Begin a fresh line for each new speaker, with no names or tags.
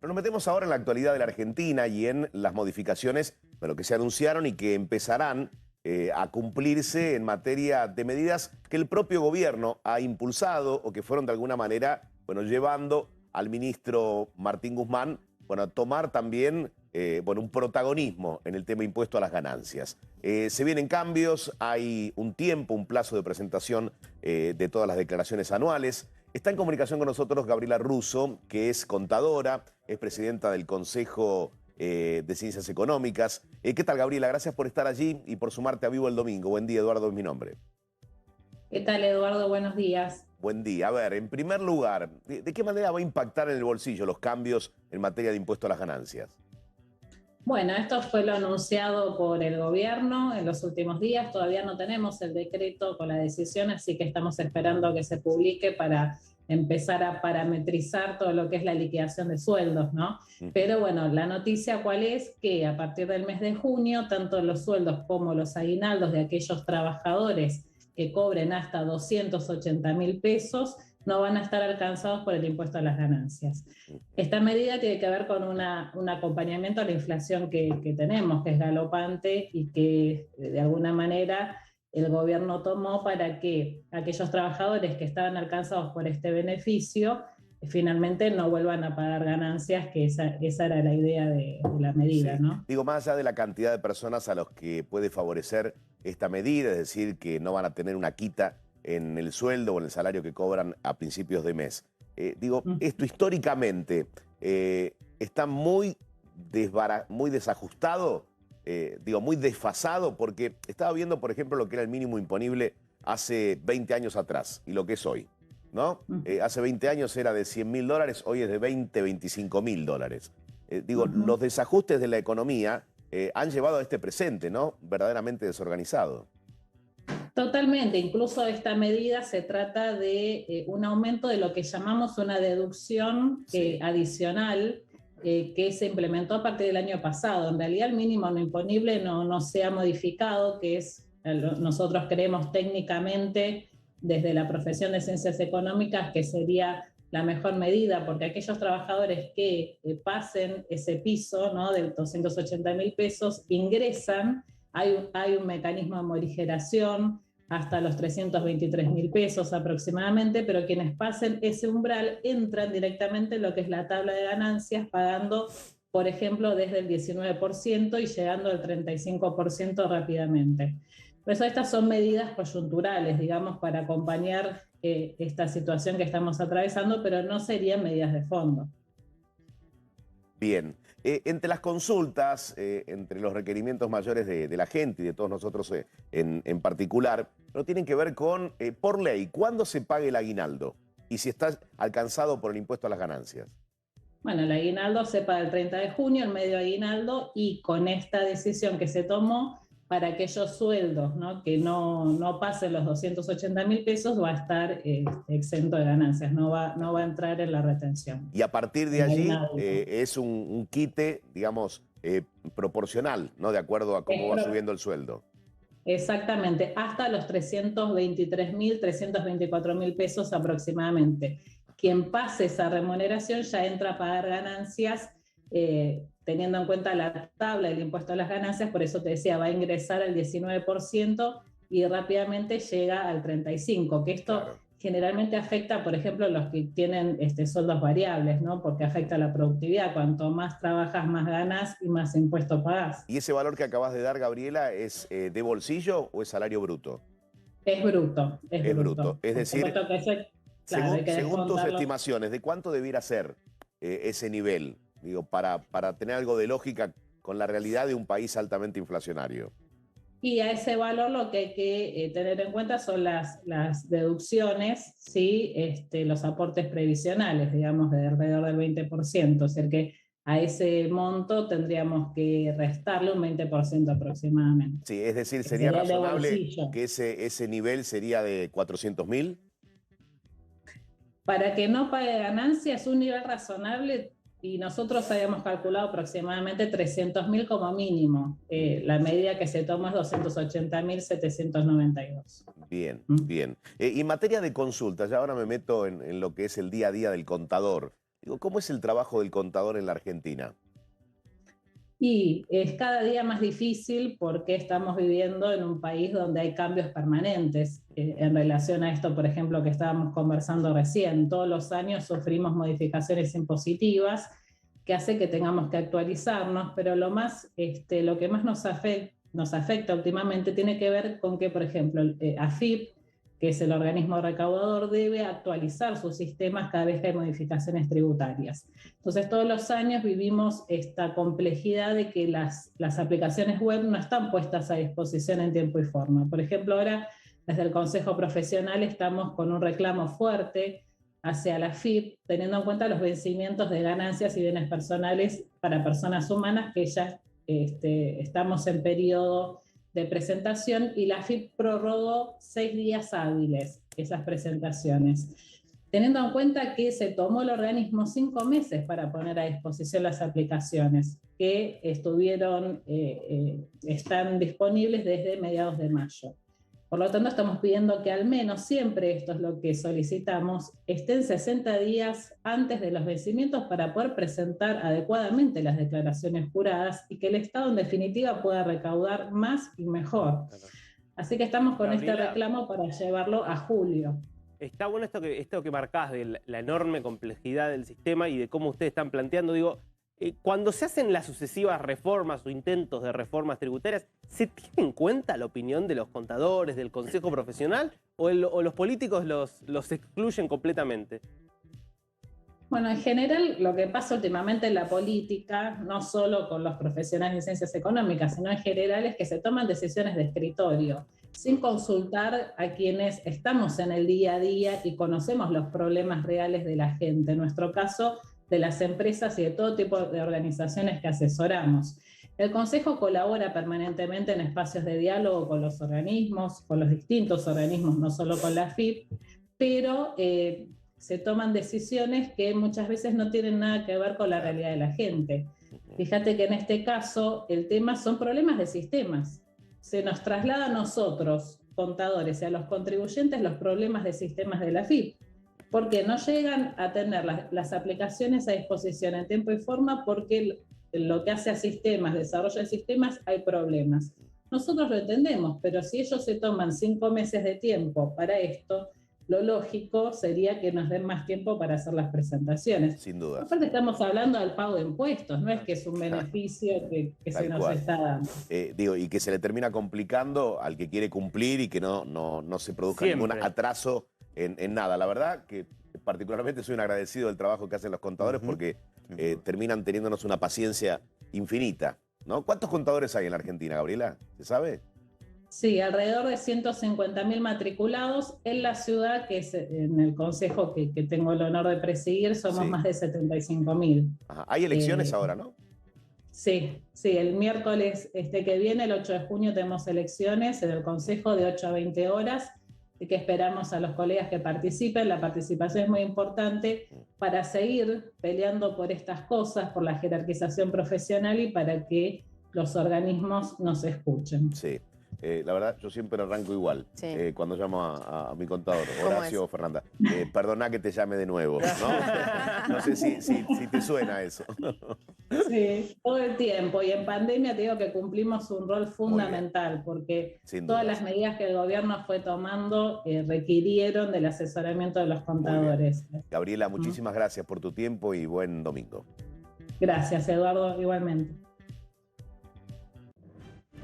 Pero nos metemos ahora en la actualidad de la Argentina y en las modificaciones, bueno, que se anunciaron y que empezarán a cumplirse en materia de medidas que el propio gobierno ha impulsado o que fueron de alguna manera, bueno, llevando al ministro Martín Guzmán, bueno, a tomar también, bueno, un protagonismo en el tema impuesto a las ganancias. Se vienen cambios, hay un tiempo, un plazo de presentación de todas las declaraciones anuales. Está en comunicación con nosotros Gabriela Russo, que es contadora, es presidenta del Consejo de Ciencias Económicas. ¿Qué tal, Gabriela? Gracias por estar allí y por sumarte a Vivo el Domingo. Buen día, Eduardo es mi nombre.
¿Qué tal, Eduardo? Buenos días.
Buen día. A ver, en primer lugar, ¿de qué manera va a impactar en el bolsillo los cambios en materia de impuesto a las ganancias?
Bueno, esto fue lo anunciado por el gobierno en los últimos días. Todavía no tenemos el decreto con la decisión, así que estamos esperando que se publique para empezar a parametrizar todo lo que es la liquidación de sueldos, ¿no? Pero bueno, la noticia cuál es que a partir del mes de junio, tanto los sueldos como los aguinaldos de aquellos trabajadores que cobren hasta 280.000 pesos no van a estar alcanzados por el impuesto a las ganancias. Esta medida tiene que ver con un acompañamiento a la inflación que tenemos, que es galopante y que de alguna manera el gobierno tomó para que aquellos trabajadores que estaban alcanzados por este beneficio finalmente no vuelvan a pagar ganancias, que esa era la idea de la medida,
Sí.
¿no?
Digo, más allá de la cantidad de personas a los que puede favorecer esta medida, es decir, que no van a tener una quita en el sueldo o en el salario que cobran a principios de mes. Esto históricamente está muy desajustado, muy desfasado, porque estaba viendo, por ejemplo, lo que era el mínimo imponible hace 20 años atrás y lo que es hoy, ¿no? Hace 20 años era de $100.000, hoy es de 25.000 dólares. Los desajustes de la economía han llevado a este presente, ¿no? Verdaderamente desorganizado.
Totalmente, incluso esta medida se trata de un aumento de lo que llamamos una deducción adicional que se implementó a partir del año pasado. En realidad el mínimo no imponible no se ha modificado, que es, nosotros creemos técnicamente desde la profesión de ciencias económicas que sería la mejor medida, porque aquellos trabajadores que pasen ese piso, ¿no?, de 280.000 pesos ingresan. Hay un mecanismo de morigeración hasta los 323.000 pesos aproximadamente, pero quienes pasen ese umbral entran directamente en lo que es la tabla de ganancias, pagando, por ejemplo, desde el 19% y llegando al 35% rápidamente. Por eso estas son medidas coyunturales, digamos, para acompañar esta situación que estamos atravesando, pero no serían medidas de fondo.
Bien. Entre las consultas, entre los requerimientos mayores de la gente y de todos nosotros en particular, no tienen que ver con, por ley, ¿cuándo se pague el aguinaldo? Y si está alcanzado por el impuesto a las ganancias.
Bueno, el aguinaldo se paga el 30 de junio, el medio aguinaldo, y con esta decisión que se tomó para aquellos sueldos, ¿no?, que no pasen los 280.000 pesos, va a estar exento de ganancias, no va a entrar en la retención.
Y a partir de allí es un quite, digamos, proporcional, ¿no? De acuerdo a cómo va subiendo el sueldo.
Exactamente, hasta los 323.000, 324.000 pesos aproximadamente. Quien pase esa remuneración ya entra a pagar ganancias, teniendo en cuenta la tabla del impuesto a las ganancias. Por eso te decía, va a ingresar al 19% y rápidamente llega al 35%, que esto generalmente afecta, por ejemplo, a los que tienen sueldos variables, ¿no? Porque afecta a la productividad. Cuanto más trabajas, más ganas y más impuestos pagás.
¿Y ese valor que acabas de dar, Gabriela, es de bolsillo o es salario bruto?
Es bruto,
es bruto. Es decir, según tus estimaciones, ¿de cuánto debiera ser ese nivel? Para tener algo de lógica con la realidad de un país altamente inflacionario.
Y a ese valor lo que hay que tener en cuenta son las deducciones, ¿sí? Los aportes previsionales, digamos, de alrededor del 20%. O sea que a ese monto tendríamos que restarle un 20% aproximadamente.
Sí, es decir, sería razonable que ese nivel sería de 400.000.
Para que no pague ganancias, un nivel razonable, y nosotros habíamos calculado aproximadamente 300.000 como mínimo. La medida que se toma es 280.792.
Bien, bien. Y en materia de consultas, ya ahora me meto en lo que es el día a día del contador. Digo, ¿cómo es el trabajo del contador en la Argentina?
Y es cada día más difícil porque estamos viviendo en un país donde hay cambios permanentes en relación a esto, por ejemplo, que estábamos conversando recién. Todos los años sufrimos modificaciones impositivas que hace que tengamos que actualizarnos, pero lo que más nos afecta últimamente tiene que ver con que, por ejemplo, AFIP, que es el organismo recaudador, debe actualizar sus sistemas cada vez que hay modificaciones tributarias. Entonces, todos los años vivimos esta complejidad de que las aplicaciones web no están puestas a disposición en tiempo y forma. Por ejemplo, ahora, desde el Consejo Profesional, estamos con un reclamo fuerte hacia la AFIP, teniendo en cuenta los vencimientos de ganancias y bienes personales para personas humanas que ya estamos en periodo de presentación y la AFIP prorrogó 6 días hábiles esas presentaciones, teniendo en cuenta que se tomó el organismo 5 meses para poner a disposición las aplicaciones que están disponibles desde mediados de mayo. Por lo tanto, estamos pidiendo que al menos, siempre esto es lo que solicitamos, estén 60 días antes de los vencimientos para poder presentar adecuadamente las declaraciones juradas y que el Estado en definitiva pueda recaudar más y mejor. Así que estamos con este reclamo para llevarlo a julio.
Está bueno esto que marcás de la enorme complejidad del sistema y de cómo ustedes están planteando. Digo, cuando se hacen las sucesivas reformas o intentos de reformas tributarias, ¿se tiene en cuenta la opinión de los contadores, del Consejo Profesional, o los políticos los excluyen completamente?
Bueno, en general lo que pasa últimamente en la política, no solo con los profesionales de ciencias económicas, sino en general es que se toman decisiones de escritorio, sin consultar a quienes estamos en el día a día y conocemos los problemas reales de la gente. En nuestro caso, de las empresas y de todo tipo de organizaciones que asesoramos. El Consejo colabora permanentemente en espacios de diálogo con los organismos, con los distintos organismos, no solo con la AFIP, pero se toman decisiones que muchas veces no tienen nada que ver con la realidad de la gente. Fíjate que en este caso el tema son problemas de sistemas. Se nos traslada a nosotros, contadores, y a los contribuyentes los problemas de sistemas de la AFIP, porque no llegan a tener las aplicaciones a disposición en tiempo y forma porque lo que hace a sistemas, desarrollo de sistemas, hay problemas. Nosotros lo entendemos, pero si ellos se toman 5 meses de tiempo para esto, lo lógico sería que nos den más tiempo para hacer las presentaciones.
Sin duda.
Aparte estamos hablando del pago de impuestos, no es que es un beneficio que se nos está dando.
Y que se le termina complicando al que quiere cumplir y que no se produzca ningún atraso en nada. La verdad que particularmente soy un agradecido del trabajo que hacen los contadores porque terminan teniéndonos una paciencia infinita, ¿no? ¿Cuántos contadores hay en la Argentina, Gabriela? ¿Se sabe?
Sí, alrededor de 150.000 matriculados. En la ciudad, que es en el consejo que tengo el honor de presidir, somos más de 75.000.
Hay elecciones ahora, ¿no?
Sí, el miércoles que viene, el 8 de junio, tenemos elecciones en el consejo de 8 a 20 horas, y que esperamos a los colegas que participen. La participación es muy importante para seguir peleando por estas cosas, por la jerarquización profesional y para que los organismos nos escuchen.
Sí. La verdad, yo siempre arranco igual cuando llamo a mi contador, Horacio o Fernanda. Perdona que te llame de nuevo, ¿no? No sé si te suena eso.
Sí, todo el tiempo. Y en pandemia te digo que cumplimos un rol fundamental porque todas las medidas que el gobierno fue tomando requirieron del asesoramiento de los contadores.
Gabriela, muchísimas gracias por tu tiempo y buen domingo.
Gracias, Eduardo, igualmente.